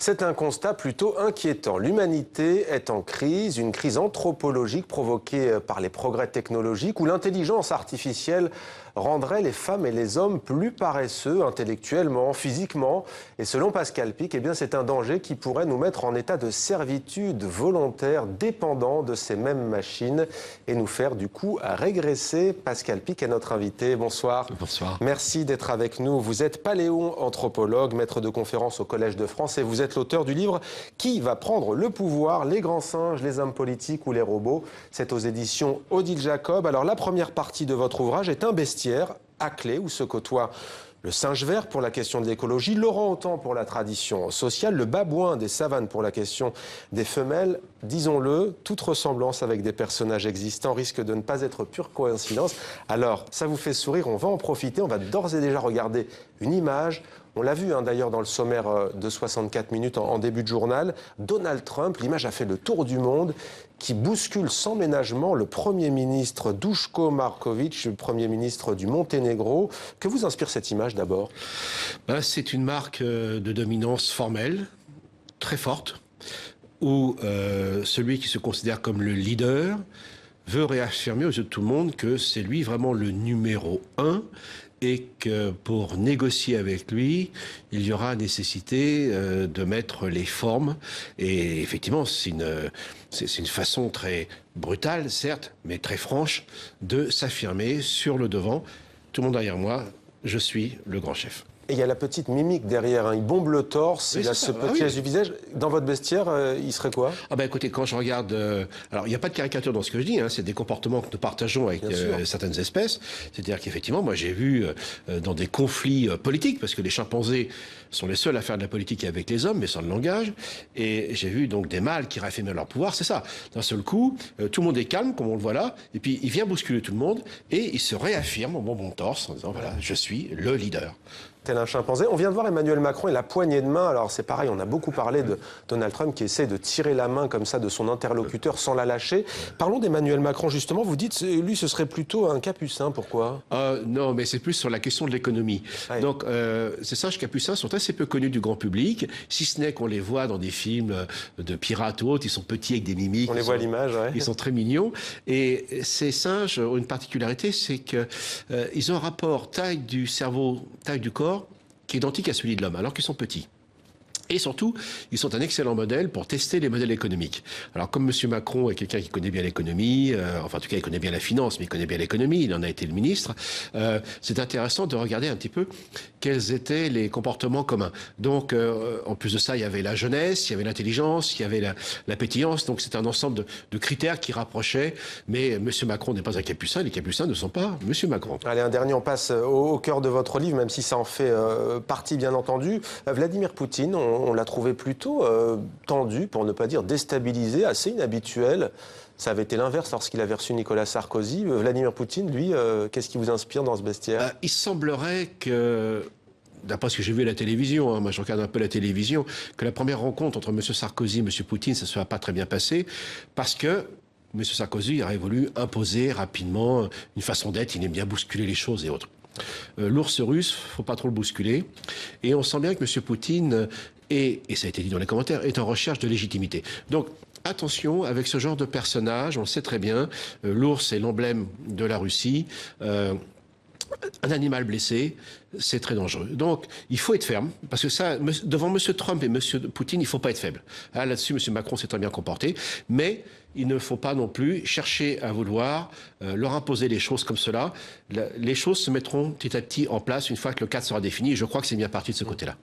C'est un constat plutôt inquiétant. L'humanité est en crise, une crise anthropologique provoquée par les progrès technologiques où l'intelligence artificielle rendrait les femmes et les hommes plus paresseux intellectuellement, physiquement. Et selon Pascal Pic, eh bien, c'est un danger qui pourrait nous mettre en état de servitude volontaire, dépendant de ces mêmes machines et nous faire du coup régresser. Pascal Pic est notre invité. Bonsoir. Bonsoir. Merci d'être avec nous. Vous êtes paléo-anthropologue, maître de conférences au Collège de France et vous êtes l'auteur du livre « Qui va prendre le pouvoir ? Les grands singes, les hommes politiques ou les robots ?» C'est aux éditions Odile Jacob. Alors la première partie de votre ouvrage est un bestiaire à clé où se côtoient le singe vert pour la question de l'écologie, l'orang-outan pour la tradition sociale, le babouin des savanes pour la question des femelles. Disons-le, toute ressemblance avec des personnages existants risque de ne pas être pure coïncidence. Alors, ça vous fait sourire, on va en profiter, on va d'ores et déjà regarder une image. On l'a vu d'ailleurs dans le sommaire de 64 minutes en début de journal. Donald Trump, l'image a fait le tour du monde, qui bouscule sans ménagement le Premier ministre Duško Marković, le Premier ministre du Monténégro. Que vous inspire cette image d'abord ? C'est une marque de dominance formelle, très forte, où celui qui se considère comme le leader veut réaffirmer aux yeux de tout le monde que c'est lui vraiment le numéro 1 et que pour négocier avec lui, il y aura nécessité de mettre les formes. Et effectivement, c'est une façon très brutale, certes, mais très franche, de s'affirmer sur le devant. Tout le monde derrière moi, je suis le grand chef. Et il y a la petite mimique derrière, il bombe le torse, il a ce petit du visage. Dans votre bestiaire, il serait quoi ? Écoutez, quand je regarde... alors, il n'y a pas de caricature dans ce que je dis, c'est des comportements que nous partageons avec certaines espèces. C'est-à-dire qu'effectivement, moi j'ai vu dans des conflits politiques, parce que les chimpanzés sont les seuls à faire de la politique avec les hommes, mais sans le langage, et j'ai vu donc des mâles qui réaffirment leur pouvoir, c'est ça. D'un seul coup, tout le monde est calme, comme on le voit là, et puis il vient bousculer tout le monde, et il se réaffirme au bon torse, en disant, voilà, je suis le leader. Tel un chimpanzé. On vient de voir Emmanuel Macron et la poignée de main. Alors c'est pareil, on a beaucoup parlé de Donald Trump qui essaie de tirer la main comme ça de son interlocuteur sans la lâcher. Parlons d'Emmanuel Macron justement. Vous dites, lui, ce serait plutôt un capucin. Pourquoi ? Non, mais c'est plus sur la question de l'économie. Ouais. Donc ces singes capucins sont assez peu connus du grand public, si ce n'est qu'on les voit dans des films de pirates ou autres. Ils sont petits avec des mimiques. On les voit à l'image, ouais. Ils sont très mignons. Et ces singes ont une particularité, c'est qu'ils ont un rapport taille du cerveau, taille du corps, qui est identique à celui de l'homme, alors qu'ils sont petits. Et surtout, ils sont un excellent modèle pour tester les modèles économiques. Alors, comme M. Macron est quelqu'un qui connaît bien l'économie, enfin, en tout cas, il connaît bien la finance, mais il connaît bien l'économie, il en a été le ministre, c'est intéressant de regarder un petit peu quels étaient les comportements communs. Donc, en plus de ça, il y avait la jeunesse, il y avait l'intelligence, il y avait la pétillance. Donc, c'est un ensemble de critères qui rapprochaient. Mais M. Macron n'est pas un capucin, les capucins ne sont pas M. Macron. Allez, un dernier, on passe au cœur de votre livre, même si ça en fait partie, bien entendu. Vladimir Poutine, on l'a trouvé plutôt tendu, pour ne pas dire déstabilisé, assez inhabituel. Ça avait été l'inverse lorsqu'il avait reçu Nicolas Sarkozy. Vladimir Poutine, lui, qu'est-ce qui vous inspire dans ce bestiaire ? Il semblerait que, d'après ce que j'ai vu à la télévision, moi je regarde un peu la télévision, que la première rencontre entre M. Sarkozy et M. Poutine, ça ne soit pas très bien passé, parce que M. Sarkozy aurait voulu imposer rapidement une façon d'être, il aime bien bousculer les choses et autres. L'ours russe, faut pas trop le bousculer. Et on sent bien que M. Poutine et ça a été dit dans les commentaires, est en recherche de légitimité. Donc, attention avec ce genre de personnage, on le sait très bien, l'ours est l'emblème de la Russie, un animal blessé, c'est très dangereux. Donc, il faut être ferme, parce que ça, devant M. Trump et M. Poutine, il ne faut pas être faible. Là-dessus, M. Macron s'est très bien comporté, mais il ne faut pas non plus chercher à vouloir leur imposer les choses comme cela. Les choses se mettront petit à petit en place une fois que le cadre sera défini, et je crois que c'est bien parti de ce côté-là.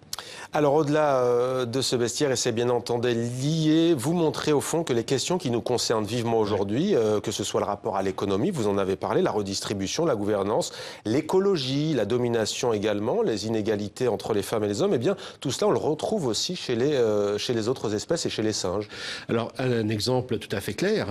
Alors, au-delà de ce bestiaire, et c'est bien entendu lié, vous montrez au fond que les questions qui nous concernent vivement aujourd'hui, que ce soit le rapport à l'économie, vous en avez parlé, la redistribution, la gouvernance, l'écologie, la domination également, les inégalités entre les femmes et les hommes, eh bien, tout cela, on le retrouve aussi chez les autres espèces et chez les singes. Alors, un exemple tout à fait clair,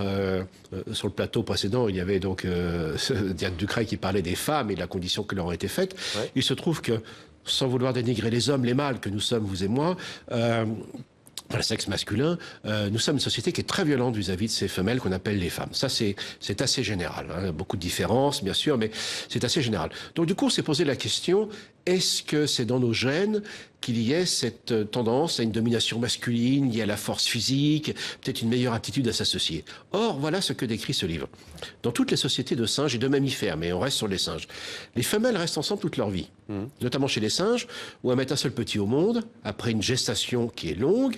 sur le plateau précédent, il y avait donc Diane Ducret qui parlait des femmes et de la condition qui leur ont été faite. Ouais. Il se trouve que, sans vouloir dénigrer les hommes, les mâles que nous sommes, vous et moi, le sexe masculin, nous sommes une société qui est très violente vis-à-vis de ces femelles qu'on appelle les femmes. Ça, c'est assez général. Beaucoup de différences, bien sûr, mais c'est assez général. Donc, du coup, on s'est posé la question, est-ce que c'est dans nos gènes qu'il y ait cette tendance à une domination masculine liée à la force physique, peut-être une meilleure aptitude à s'associer. Or, voilà ce que décrit ce livre. Dans toutes les sociétés de singes et de mammifères, mais on reste sur les singes, les femelles restent ensemble toute leur vie. Notamment chez les singes, où elles mettent un seul petit au monde, après une gestation qui est longue,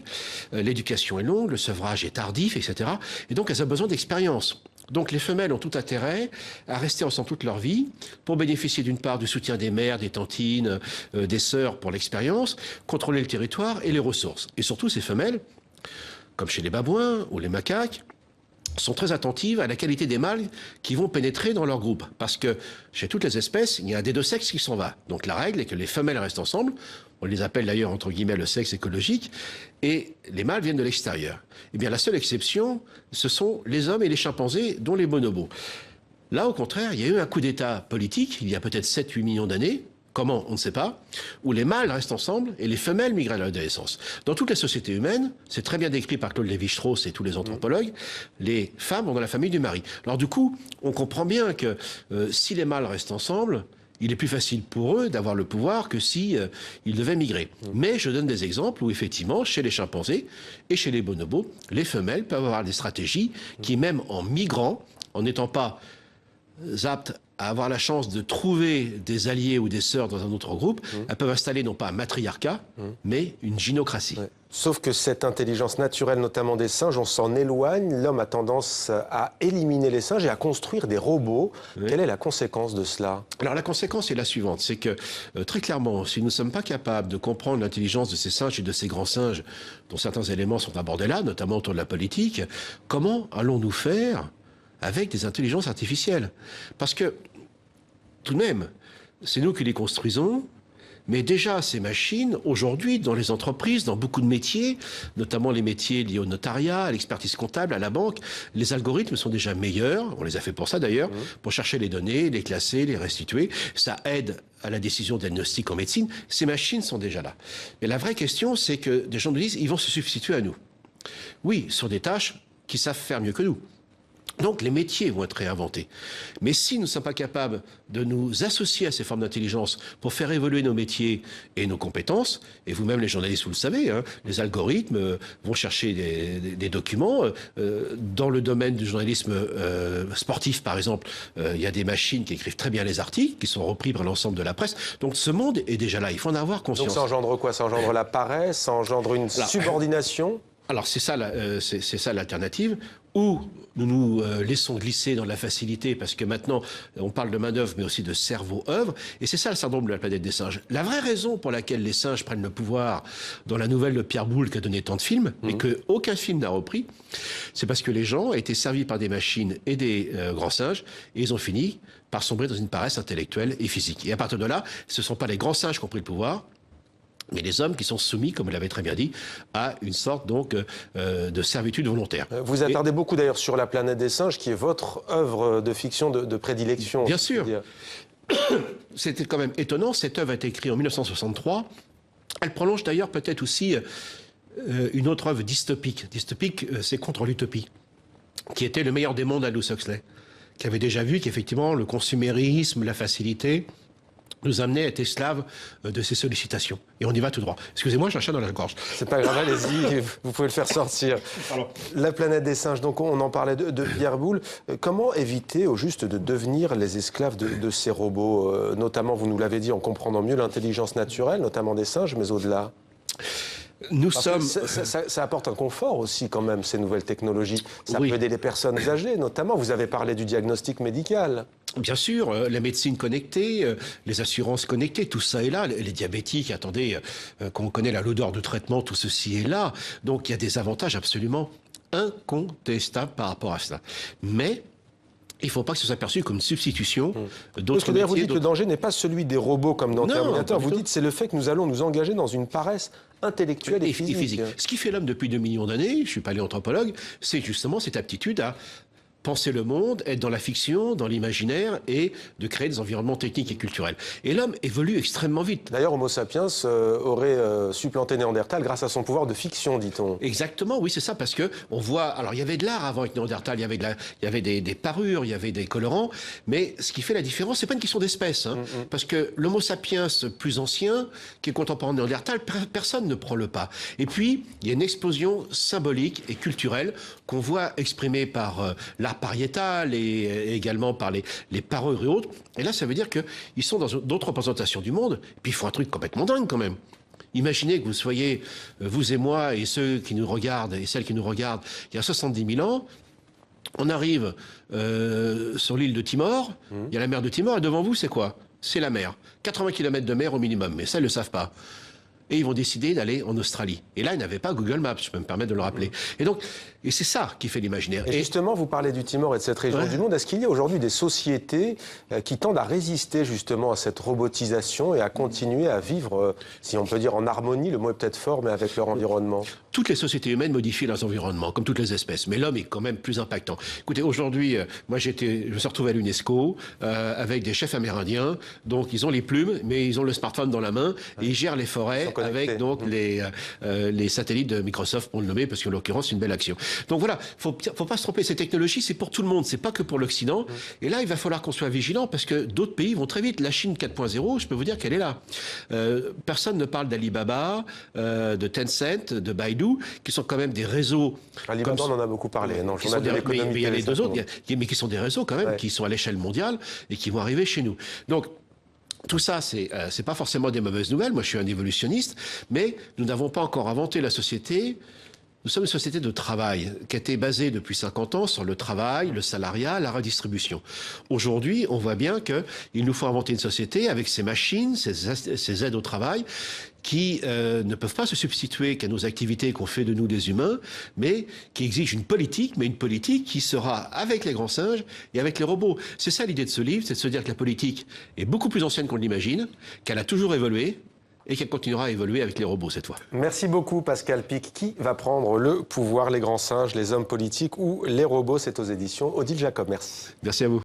l'éducation est longue, le sevrage est tardif, etc. Et donc, elles ont besoin d'expérience. Donc les femelles ont tout intérêt à rester ensemble toute leur vie pour bénéficier d'une part du soutien des mères, des tantines, des sœurs pour l'expérience, contrôler le territoire et les ressources. Et surtout ces femelles, comme chez les babouins ou les macaques, sont très attentives à la qualité des mâles qui vont pénétrer dans leur groupe. Parce que chez toutes les espèces, il y a un des deux sexes qui s'en va. Donc la règle est que les femelles restent ensemble. On les appelle d'ailleurs, entre guillemets, le sexe écologique. Et les mâles viennent de l'extérieur. Eh bien, la seule exception, ce sont les hommes et les chimpanzés, dont les bonobos. Là, au contraire, il y a eu un coup d'État politique, il y a peut-être 7-8 millions d'années, comment, on ne sait pas, où les mâles restent ensemble et les femelles migrent à l'adolescence. Dans toutes les sociétés humaines, c'est très bien décrit par Claude Lévi-Strauss et tous les anthropologues, les femmes vont dans la famille du mari. Alors du coup, on comprend bien que si les mâles restent ensemble, il est plus facile pour eux d'avoir le pouvoir que si ils devaient migrer. Mais je donne des exemples où effectivement, chez les chimpanzés et chez les bonobos, les femelles peuvent avoir des stratégies qui, même en migrant, en n'étant pas aptes à avoir la chance de trouver des alliés ou des sœurs dans un autre groupe, elles peuvent installer non pas un matriarcat, mais une gynocratie. Ouais. Sauf que cette intelligence naturelle, notamment des singes, on s'en éloigne. L'homme a tendance à éliminer les singes et à construire des robots. Oui. Quelle est la conséquence de cela? Alors la conséquence est la suivante, c'est que très clairement, si nous ne sommes pas capables de comprendre l'intelligence de ces singes et de ces grands singes, dont certains éléments sont abordés là, notamment autour de la politique, comment allons-nous faire avec des intelligences artificielles? Parce que, tout de même, c'est nous qui les construisons, mais déjà ces machines, aujourd'hui, dans les entreprises, dans beaucoup de métiers, notamment les métiers liés au notariat, à l'expertise comptable, à la banque, les algorithmes sont déjà meilleurs, on les a fait pour ça d'ailleurs, pour chercher les données, les classer, les restituer. Ça aide à la décision diagnostique en médecine. Ces machines sont déjà là. Mais la vraie question, c'est que des gens nous disent, ils vont se substituer à nous. Oui, sur des tâches qu'ils savent faire mieux que nous. Donc les métiers vont être réinventés. Mais si nous ne sommes pas capables de nous associer à ces formes d'intelligence pour faire évoluer nos métiers et nos compétences, et vous-même les journalistes, vous le savez, hein, les algorithmes vont chercher des documents. Dans le domaine du journalisme sportif, par exemple, il y a des machines qui écrivent très bien les articles, qui sont repris par l'ensemble de la presse. Donc ce monde est déjà là, il faut en avoir conscience. Donc ça engendre quoi? Ça engendre la paresse, ça engendre une subordination? Alors c'est ça l'alternative, où nous nous laissons glisser dans la facilité, parce que maintenant on parle de main-d'œuvre mais aussi de cerveau-œuvre, et c'est ça le syndrome de la planète des singes. La vraie raison pour laquelle les singes prennent le pouvoir dans la nouvelle de Pierre Boulle qui a donné tant de films, et qu'aucun film n'a repris, c'est parce que les gens ont été servis par des machines et des grands singes, et ils ont fini par sombrer dans une paresse intellectuelle et physique. Et à partir de là, ce ne sont pas les grands singes qui ont pris le pouvoir, mais les hommes qui sont soumis, comme vous l'avez très bien dit, à une sorte donc de servitude volontaire. Vous attardez beaucoup d'ailleurs sur La planète des singes, qui est votre œuvre de fiction de prédilection. Bien sûr. C'était quand même étonnant. Cette œuvre a été écrite en 1963. Elle prolonge d'ailleurs peut-être aussi une autre œuvre dystopique. Dystopique, c'est contre l'utopie, qui était Le meilleur des mondes d'Aldous Huxley, qui avait déjà vu qu'effectivement le consumérisme, la facilité nous amenait à être esclaves de ces sollicitations. Et on y va tout droit. Excusez-moi, j'ai un chat dans la gorge. C'est pas grave, allez-y, vous pouvez le faire sortir. Alors, La planète des singes, donc on en parlait de Pierre Boulle. Comment éviter au juste de devenir les esclaves de ces robots, notamment, vous nous l'avez dit, en comprenant mieux l'intelligence naturelle, notamment des singes, mais au-delà? Ça apporte un confort aussi quand même, ces nouvelles technologies. Ça peut aider les personnes âgées, notamment. Vous avez parlé du diagnostic médical. Bien sûr, la médecine connectée, les assurances connectées, tout ça est là. Les diabétiques, attendez, quand on connaît l'odeur de traitement, tout ceci est là. Donc il y a des avantages absolument incontestables par rapport à cela. Mais il ne faut pas que ce soit perçu comme une substitution d'autres métiers. D'ailleurs, vous dites que le danger n'est pas celui des robots comme dans Terminator. Vous dites c'est le fait que nous allons nous engager dans une paresse intellectuelle et physique. Ce qui fait l'homme depuis 2 millions d'années, je ne suis pas paléanthropologue, c'est justement cette aptitude à penser le monde, être dans la fiction, dans l'imaginaire et de créer des environnements techniques et culturels. Et l'homme évolue extrêmement vite. D'ailleurs, Homo sapiens aurait supplanté Néandertal grâce à son pouvoir de fiction, dit-on. Exactement, oui, c'est ça, parce que on voit. Alors, il y avait de l'art avant avec Néandertal, il y avait des parures, il y avait des colorants, mais ce qui fait la différence, c'est pas une question d'espèce, hein, parce que l'Homo sapiens plus ancien, qui est contemporain de Néandertal, personne ne prend le pas. Et puis, il y a une explosion symbolique et culturelle qu'on voit exprimée par l'art pariétal et également par les parures et autres. Et là, ça veut dire qu'ils sont dans d'autres représentations du monde, et puis ils font un truc complètement dingue quand même. Imaginez que vous soyez, vous et moi, et ceux qui nous regardent, et celles qui nous regardent, il y a 70 000 ans, on arrive sur l'île de Timor, il y a la mer de Timor, et devant vous, c'est quoi? C'est la mer. 80 km de mer au minimum, mais ça, ils ne le savent pas. Et ils vont décider d'aller en Australie. Et là, ils n'avaient pas Google Maps, je peux me permettre de le rappeler. Et c'est ça qui fait l'imaginaire. Et justement, vous parlez du Timor et de cette région du monde. Est-ce qu'il y a aujourd'hui des sociétés qui tendent à résister justement à cette robotisation et à continuer à vivre, si on peut dire en harmonie, le mot est peut-être fort, mais avec leur environnement? Toutes les sociétés humaines modifient leurs environnements, comme toutes les espèces. Mais l'homme est quand même plus impactant. Écoutez, aujourd'hui, moi, je me suis retrouvé à l'UNESCO avec des chefs amérindiens. Donc, ils ont les plumes, mais ils ont le smartphone dans la main et ils gèrent les forêts avec donc les satellites de Microsoft, pour le nommer, parce qu'en l'occurrence, c'est une belle action. Donc voilà, faut pas se tromper. Ces technologies, c'est pour tout le monde, c'est pas que pour l'Occident. Et là, il va falloir qu'on soit vigilant parce que d'autres pays vont très vite. La Chine 4.0, je peux vous dire qu'elle est là. Personne ne parle d'Alibaba, de Tencent, de Baidu, qui sont quand même des réseaux. Alibaba, on en a beaucoup parlé. Non, mais il y a les deux autres, mais qui sont des réseaux quand même, qui sont à l'échelle mondiale et qui vont arriver chez nous. Donc, tout ça, c'est pas forcément des mauvaises nouvelles. Moi, je suis un évolutionniste, mais nous n'avons pas encore inventé la société. Nous sommes une société de travail qui a été basée depuis 50 ans sur le travail, le salariat, la redistribution. Aujourd'hui, on voit bien qu'il nous faut inventer une société avec ces machines, ces aides au travail, qui ne peuvent pas se substituer qu'à nos activités qu'on fait de nous des humains, mais qui exigent une politique, mais une politique qui sera avec les grands singes et avec les robots. C'est ça l'idée de ce livre, c'est de se dire que la politique est beaucoup plus ancienne qu'on l'imagine, qu'elle a toujours évolué, et qu'elle continuera à évoluer avec les robots cette fois. Merci beaucoup Pascal Pic. Qui va prendre le pouvoir, les grands singes, les hommes politiques ou les robots? C'est aux éditions Odile Jacob. Merci. Merci à vous.